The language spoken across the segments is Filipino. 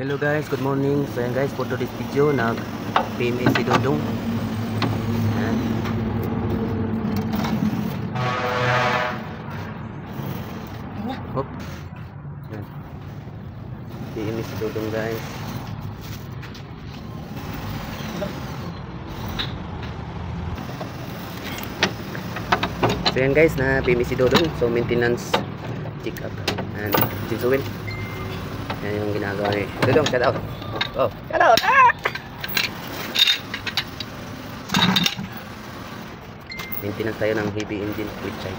Hello guys, good morning. So yan guys, for today's video, nag-PMA si Dodong. Yan. Hop. Yan. PMA si Dodong guys. So yan guys, na PMA si Dodong. So maintenance check up and change oil. Yan yung ginagawa ni Dodong. Shout out. Oh, shout out. Ah! Maintenance tayo ng heavy engine with child.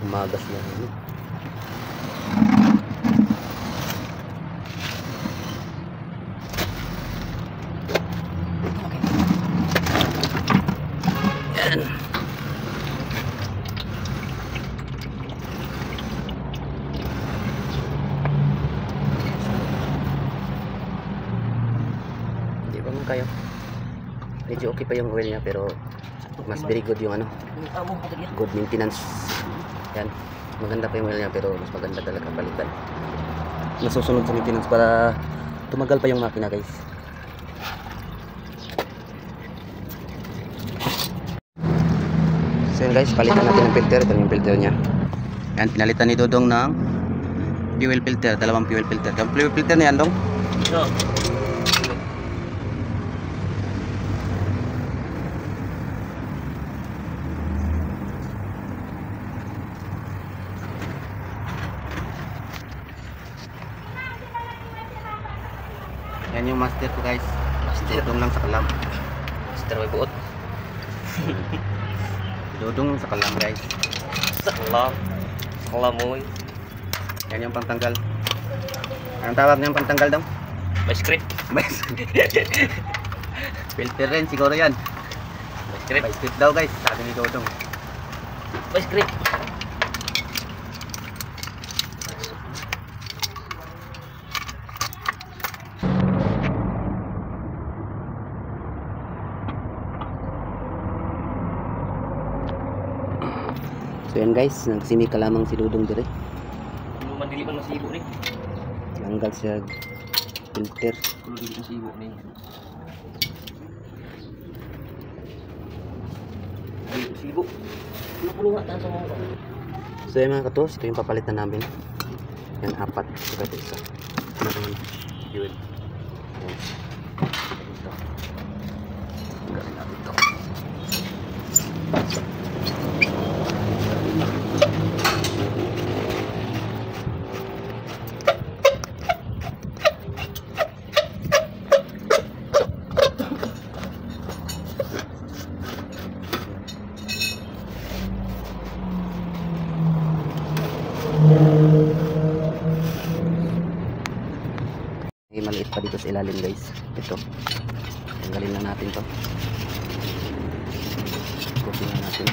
Umagas na rin. Yan. Hindi ba mo kayo? Medyo okay pa yung oil niya pero mas very good yung good maintenance. Yan, maganda pa yung oil niya pero mas maganda talaga palitan. Nasusunod sa maintenance para tumagal pa yung makina guys. So yan guys, palitan natin ng filter. Ito yung filter niya. Yan, pinalitan ni Dodong ng fuel filter, dalawang fuel filter. Yung fuel filter na yan Dong? No. Yan yung master ko guys. Dodong lang sa kalam. Master may buot. Dodong sa kalam guys. Sa kalam. Sa kalam mo. Yan yung pantanggal. Anong tawag niya yung pantanggal daw? By script. Filter rin siguro yan. By script. By script daw guys. Sabi ni Dodong. By script. So yan guys, nagsimika lamang si Dodong dire. Madili man masibo ni. Tanggal siya filter. Kulo dili masibo ni. Ay, masibo. Kulo nga tan sa mga. So yan mga katos, ito yung papalitan namin. Yan, 4. Saka ito isa. Ano naman? Fuel. Yan. Ito. Galing natin ito. May maliit pa dito sa ilalim guys. Ito. Tanggalin na natin to. Copy na natin.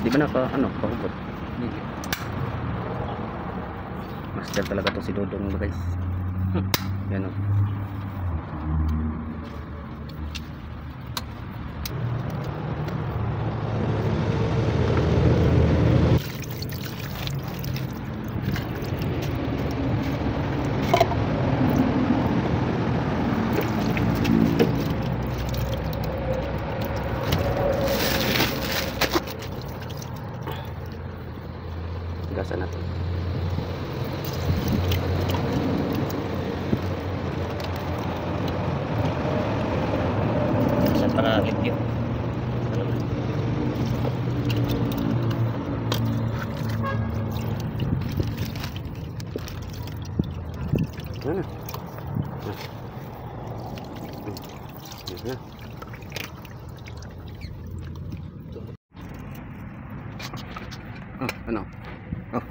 Di ba pahubot? Hindi. Master talaga to si Dodong guys. Yan o. Gasan natin. Saan para limpyo? Ano? Yan na. Oh, ano? Oh.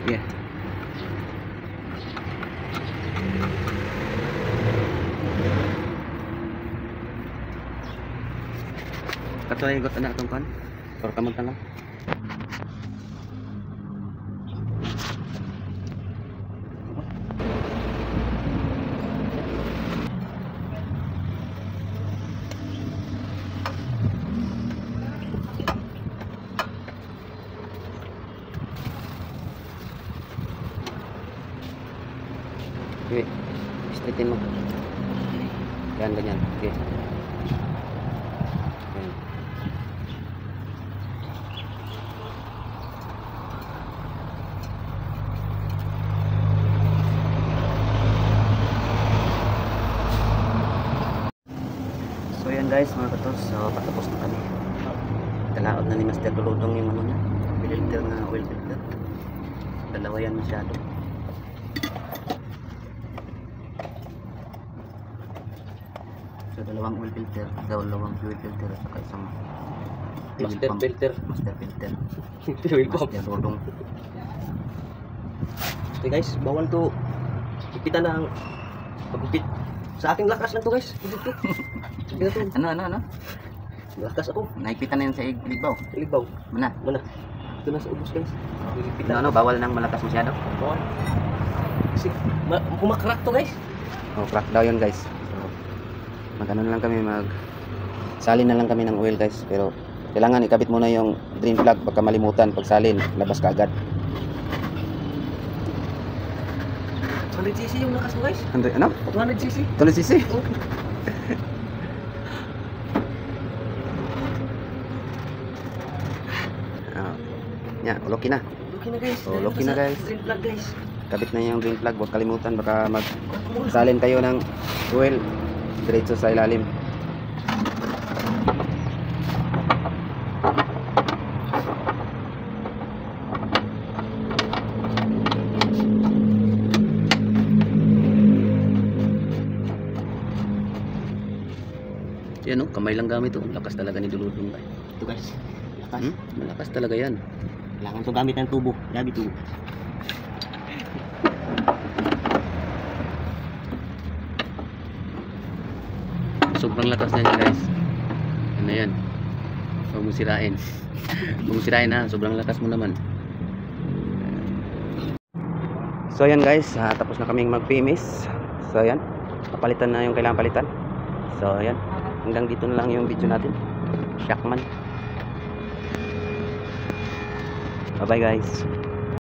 Yeah. Katuloy got na itong kan? Or kamot na lang? Okay, straighten mo. Yan, ganyan. Okay. Yan. So yan guys, mga katos. So patapos na kami. Talaot na ni Master Duludong yung ano niya. Filter na oil filter. Dalawa yan masyado. So dalawang oil filter, dalawang fuel filter at saka isang Master pump. filter. Master filter. Fuel pump. Master Duludong. Okay guys, bawal to ipitan na ang pagupit. Sa aking lakas lang to guys. Dito. Dito to. Ano? Lakas ako. Naipitan na yun sa iglibaw. Ilibaw. Mana? Mana? Ito na sa ubos guys. Ipitan. Bawal nang malakas masyado. Bawal. Kasi kumakrak to guys. Oh, crack daw yun guys. So, mag-ano na lang kami, salin na lang kami ng oil guys. Pero kailangan ikabit muna yung drain plug, baka malimutan pag salin, labas ka agad. 200cc yung lakas mo guys. 100, ano? 200cc. 200cc? Oh. Yan, lucky na. Okay na guys. Oh, lucky na, guys. Green flag guys. Kabit na yung drain plug, huwag kalimutan, baka salin kayo ng oil diretso sa ilalim. Yan kamay lang gamit lakas talaga ni Duludong. Ito guys. Lakas. Malakas talaga yan. Kailangan to gamit ng tubo. Gabi tubo. Sobrang lakas na yan guys. Ano yan? Huwag mong sirain. Huwag mong sirain ha. Sobrang lakas mo naman. So ayan guys, tapos na kaming mag-PMS. So ayan, papalitan na yung kailangan palitan. So ayan, hanggang dito na lang yung video natin. Shockman. Bye bye guys.